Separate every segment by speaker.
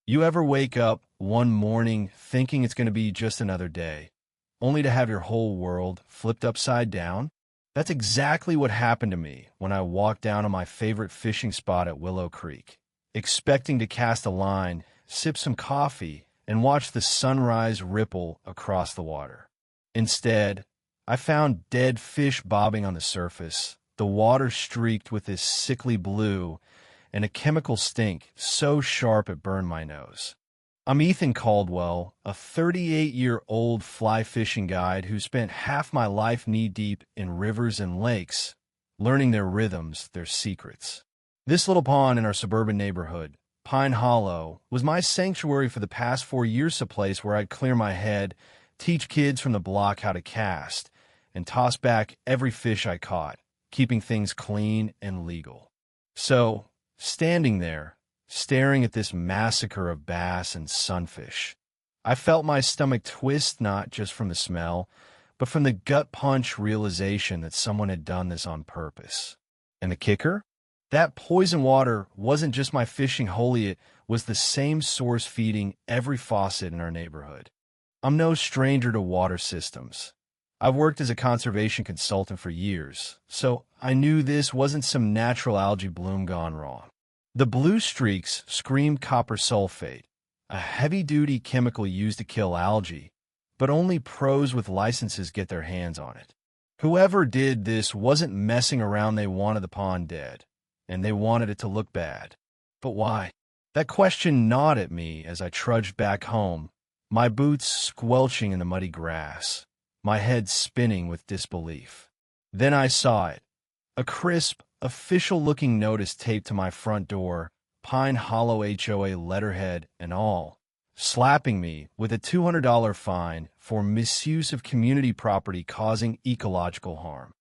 Speaker 1: You ever wake up one morning thinking it's going to be just another day, only to have your whole world flipped upside down? That's exactly what happened to me when I walked down on my favorite fishing spot at Willow Creek, expecting to cast a line, sip some coffee, and watch the sunrise ripple across the water. Instead, I found dead fish bobbing on the surface, the water streaked with this sickly blue, and a chemical stink so sharp it burned my nose. I'm Ethan Caldwell, a 38-year-old fly fishing guide who spent half my life knee-deep in rivers and lakes, learning their rhythms, their secrets. This little pond in our suburban neighborhood, Pine Hollow, was my sanctuary for the past 4 years, a place where I'd clear my head, teach kids from the block how to cast, and toss back every fish I caught, keeping things clean and legal. So, standing there, staring at this massacre of bass and sunfish, I felt my stomach twist, not just from the smell, but from the gut-punch realization that someone had done this on purpose. And the kicker? That poison water wasn't just my fishing holy, it was the same source feeding every faucet in our neighborhood. I'm no stranger to water systems. I've worked as a conservation consultant for years, so I knew this wasn't some natural algae bloom gone wrong. The blue streaks screamed copper sulfate, a heavy-duty chemical used to kill algae, but only pros with licenses get their hands on it. Whoever did this wasn't messing around, they wanted the pond dead, and they wanted it to look bad. But why? That question gnawed at me as I trudged back home, my boots squelching in the muddy grass, my head spinning with disbelief. Then I saw it, a crisp, official-looking notice taped to my front door, Pine Hollow HOA letterhead and all, slapping me with a $200 fine for misuse of community property causing ecological harm.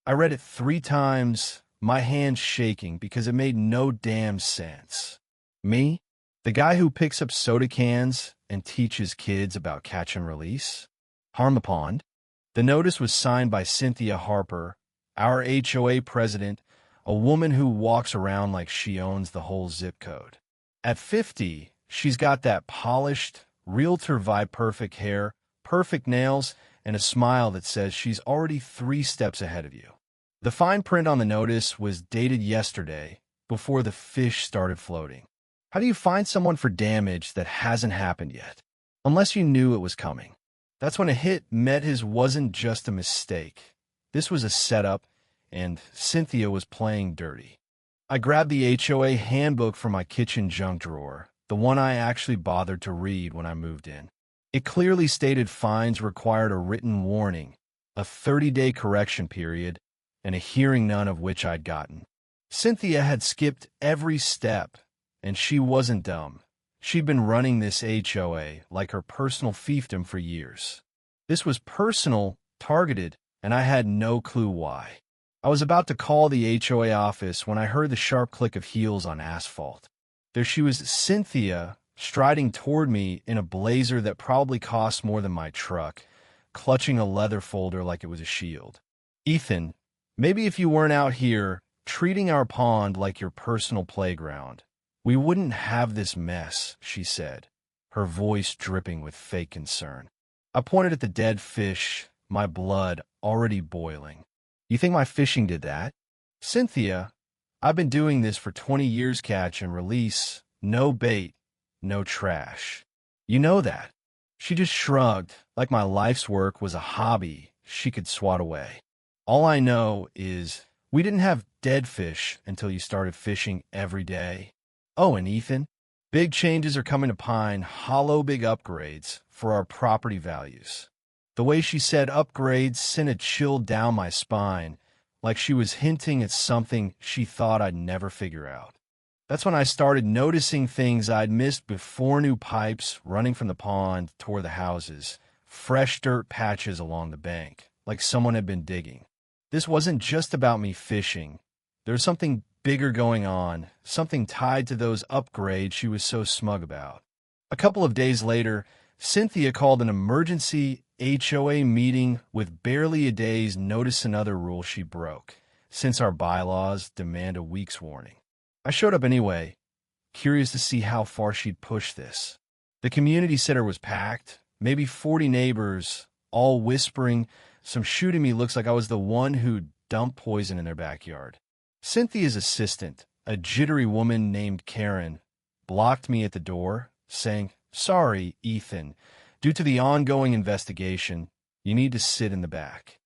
Speaker 1: I read it 3 times, my hands shaking because it made no damn sense. Me, the guy who picks up soda cans and teaches kids about catch and release, harm the pond? The notice was signed by Cynthia Harper, our HOA president, a woman who walks around like she owns the whole zip code. At 50, she's got that polished, realtor vibe, perfect hair, perfect nails, and a smile that says she's already 3 steps ahead of you. The fine print on the notice was dated yesterday, before the fish started floating. How do you fine someone for damage that hasn't happened yet? Unless you knew it was coming. That's when a hit met his wasn't just a mistake. This was a setup, and Cynthia was playing dirty. I grabbed the HOA handbook from my kitchen junk drawer, the one I actually bothered to read when I moved in. It clearly stated fines required a written warning, a 30-day correction period, and a hearing, none of which I'd gotten. Cynthia had skipped every step, and she wasn't dumb. She'd been running this HOA like her personal fiefdom for years. This was personal, targeted, and I had no clue why. I was about to call the HOA office when I heard the sharp click of heels on asphalt. There she was, Cynthia, striding toward me in a blazer that probably cost more than my truck, clutching a leather folder like it was a shield. "Ethan, maybe if you weren't out here treating our pond like your personal playground, we wouldn't have this mess," she said, her voice dripping with fake concern. I pointed at the dead fish, my blood already boiling. "You think my fishing did that?" "Cynthia, I've been doing this for 20 years, catch and release, no bait, no trash. You know that." She just shrugged, like my life's work was a hobby she could swat away. "All I know is we didn't have dead fish until you started fishing every day. Oh, and Ethan, big changes are coming to Pine Hollow, big upgrades for our property values." The way she said upgrades sent a chill down my spine, like she was hinting at something she thought I'd never figure out. That's when I started noticing things I'd missed before: new pipes running from the pond toward the houses, fresh dirt patches along the bank, like someone had been digging. This wasn't just about me fishing. There was something bigger going on, something tied to those upgrades she was so smug about. A couple of days later, Cynthia called an emergency HOA meeting with barely a day's notice, another rule she broke, since our bylaws demand a week's warning. I showed up anyway, curious to see how far she'd push this. The community center was packed, maybe 40 neighbors, all whispering. Some shooting me looks like I was the one who dumped poison in their backyard. Cynthia's assistant, a jittery woman named Karen, blocked me at the door, saying, "Sorry, Ethan. Due to the ongoing investigation, you need to sit in the back."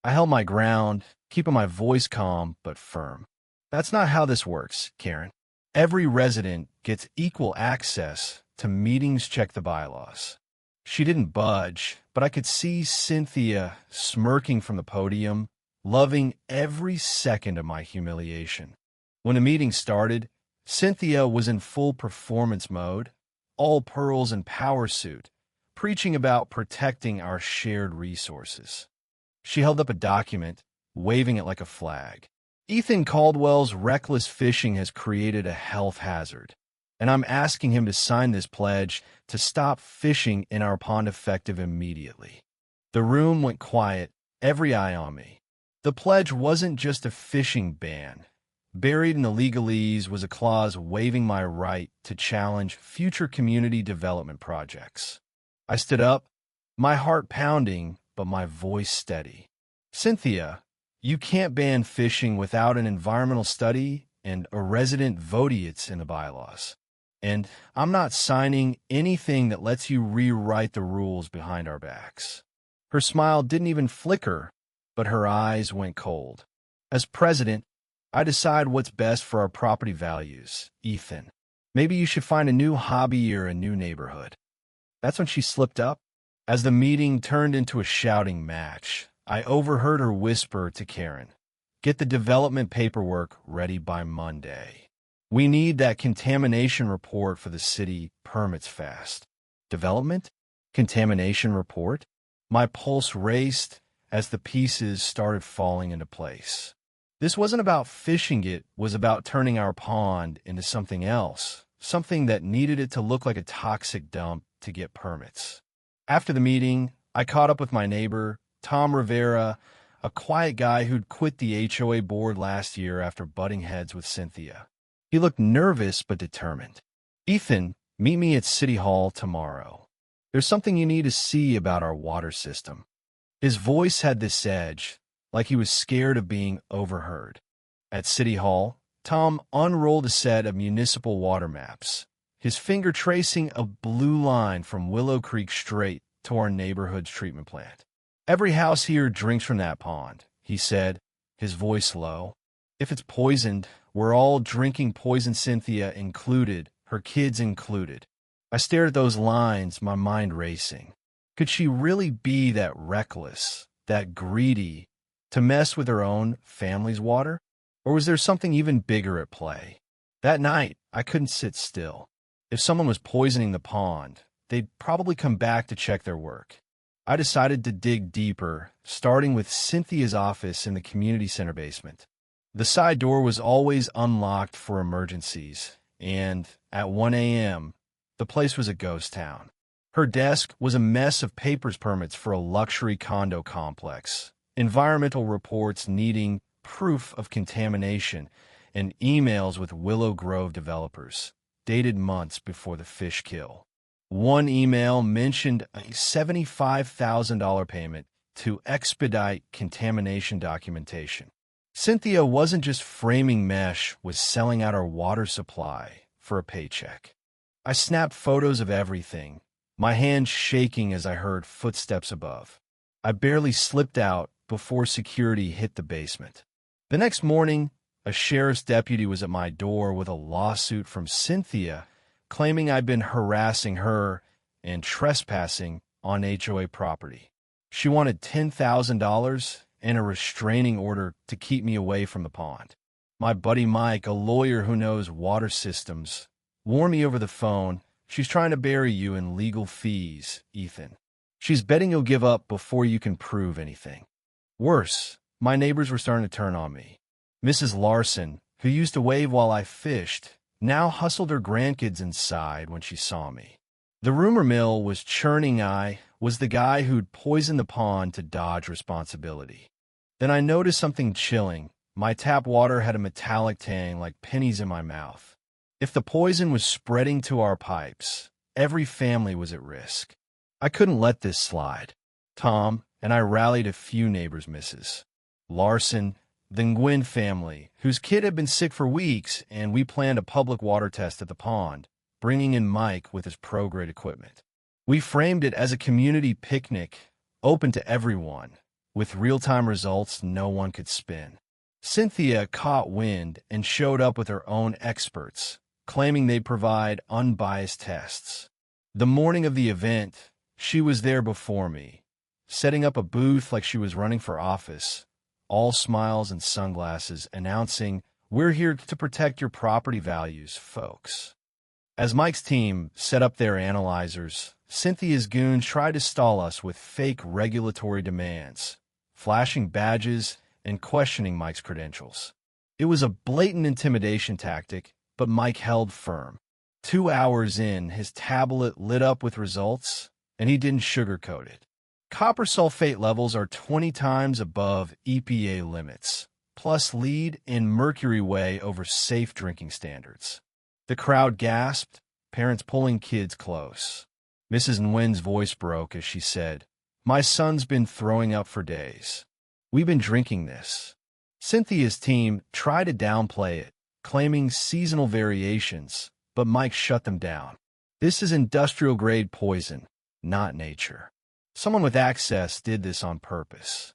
Speaker 1: I held my ground, keeping my voice calm but firm. "That's not how this works, Karen. Every resident gets equal access to meetings. Check the bylaws." She didn't budge, but I could see Cynthia smirking from the podium, loving every second of my humiliation. When the meeting started, Cynthia was in full performance mode, all pearls and power suit, preaching about protecting our shared resources. She held up a document, waving it like a flag. "Ethan Caldwell's reckless fishing has created a health hazard, and I'm asking him to sign this pledge to stop fishing in our pond effective immediately." The room went quiet, every eye on me. The pledge wasn't just a fishing ban. Buried in the legalese was a clause waiving my right to challenge future community development projects. I stood up, my heart pounding, but my voice steady. "Cynthia, you can't ban fishing without an environmental study and a resident votiates in the bylaws. And I'm not signing anything that lets you rewrite the rules behind our backs." Her smile didn't even flicker, but her eyes went cold. "As president, I decide what's best for our property values, Ethan. Maybe you should find a new hobby or a new neighborhood." That's when she slipped up. As the meeting turned into a shouting match, I overheard her whisper to Karen, "Get the development paperwork ready by Monday. We need that contamination report for the city permits fast." Development? Contamination report? My pulse raced as the pieces started falling into place. This wasn't about fishing, it was about turning our pond into something else, something that needed it to look like a toxic dump to get permits. After the meeting, I caught up with my neighbor, Tom Rivera, a quiet guy who'd quit the HOA board last year after butting heads with Cynthia. He looked nervous but determined. "Ethan, meet me at City Hall tomorrow. There's something you need to see about our water system." His voice had this edge, like he was scared of being overheard. At City Hall, Tom unrolled a set of municipal water maps, his finger tracing a blue line from Willow Creek straight to our neighborhood's treatment plant. "Every house here drinks from that pond," he said, his voice low. "If it's poisoned, we're all drinking poison, Cynthia included, her kids included." I stared at those lines, my mind racing. Could she really be that reckless, that greedy, to mess with her own family's water? Or was there something even bigger at play? That night, I couldn't sit still. If someone was poisoning the pond, they'd probably come back to check their work. I decided to dig deeper, starting with Cynthia's office in the community center basement. The side door was always unlocked for emergencies, and at 1 a.m., the place was a ghost town. Her desk was a mess of papers permits for a luxury condo complex, environmental reports needing proof of contamination, and emails with Willow Grove developers, dated months before the fish kill. One email mentioned a $75,000 payment to expedite contamination documentation. Cynthia wasn't just framing mesh, was selling out our water supply for a paycheck. I snapped photos of everything, my hands shaking as I heard footsteps above. I barely slipped out before security hit the basement. The next morning, a sheriff's deputy was at my door with a lawsuit from Cynthia claiming I'd been harassing her and trespassing on HOA property. She wanted $10,000 and a restraining order to keep me away from the pond. My buddy Mike, a lawyer who knows water systems, warned me over the phone, "She's trying to bury you in legal fees, Ethan. She's betting you'll give up before you can prove anything." Worse, my neighbors were starting to turn on me. Mrs. Larson, who used to wave while I fished, now hustled her grandkids inside when she saw me. The rumor mill was churning. I was the guy who'd poisoned the pond to dodge responsibility. Then I noticed something chilling. My tap water had a metallic tang like pennies in my mouth. If the poison was spreading to our pipes, every family was at risk. I couldn't let this slide. Tom and I rallied a few neighbors' misses. Larson, the Nguyen family, whose kid had been sick for weeks, and we planned a public water test at the pond, bringing in Mike with his pro-grade equipment. We framed it as a community picnic, open to everyone, with real-time results no one could spin. Cynthia caught wind and showed up with her own experts, claiming they'd provide unbiased tests. The morning of the event, she was there before me, setting up a booth like she was running for office, all smiles and sunglasses, announcing, "We're here to protect your property values, folks." As Mike's team set up their analyzers, Cynthia's goons tried to stall us with fake regulatory demands, flashing badges and questioning Mike's credentials. It was a blatant intimidation tactic, but Mike held firm. 2 hours in, his tablet lit up with results, and he didn't sugarcoat it. Copper sulfate levels are 20 times above EPA limits, plus lead and mercury way over safe drinking standards. The crowd gasped, parents pulling kids close. Mrs. Nguyen's voice broke as she said, "My son's been throwing up for days. We've been drinking this." Cynthia's team tried to downplay it, claiming seasonal variations, but Mike shut them down. "This is industrial-grade poison, not nature. Someone with access did this on purpose."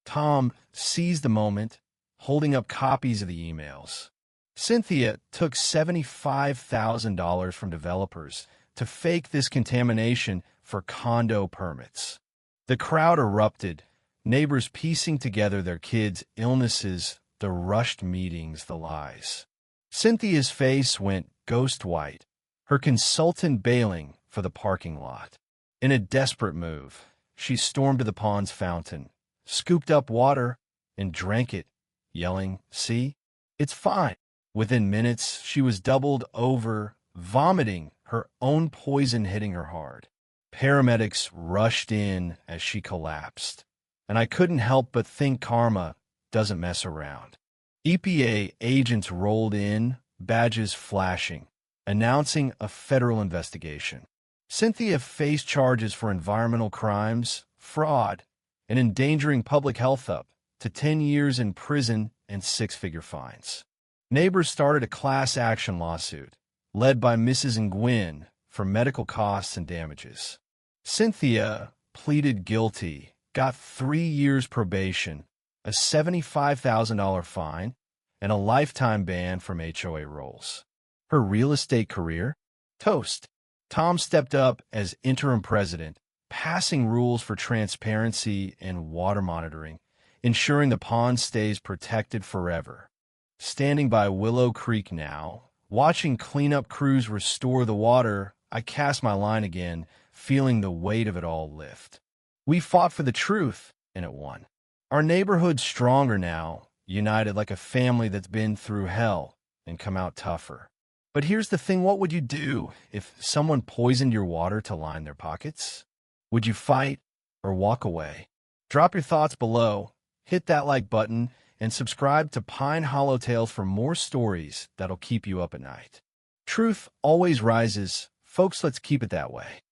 Speaker 1: Tom seized the moment, holding up copies of the emails. Cynthia took $75,000 from developers to fake this contamination for condo permits. The crowd erupted, neighbors piecing together their kids' illnesses, the rushed meetings, the lies. Cynthia's face went ghost white, her consultant bailing for the parking lot. In a desperate move, she stormed to the pond's fountain, scooped up water, and drank it, yelling, "See? It's fine." Within minutes, she was doubled over, vomiting, her own poison hitting her hard. Paramedics rushed in as she collapsed, and I couldn't help but think karma doesn't mess around. EPA agents rolled in, badges flashing, announcing a federal investigation. Cynthia faced charges for environmental crimes, fraud, and endangering public health, up to 10 years in prison and 6-figure fines. Neighbors started a class action lawsuit, led by Mrs. Nguyen, for medical costs and damages. Cynthia pleaded guilty, got 3 years probation, a $75,000 fine, and a lifetime ban from HOA rolls. Her real estate career? Toast. Tom stepped up as interim president, passing rules for transparency and water monitoring, ensuring the pond stays protected forever. Standing by Willow Creek now, watching cleanup crews restore the water, I cast my line again, feeling the weight of it all lift. We fought for the truth, and it won. Our neighborhood's stronger now, united like a family that's been through hell and come out tougher. But here's the thing, what would you do if someone poisoned your water to line their pockets? Would you fight or walk away? Drop your thoughts below, hit that like button, and subscribe to Pine Hollow Tales for more stories that'll keep you up at night. Truth always rises. Folks, let's keep it that way.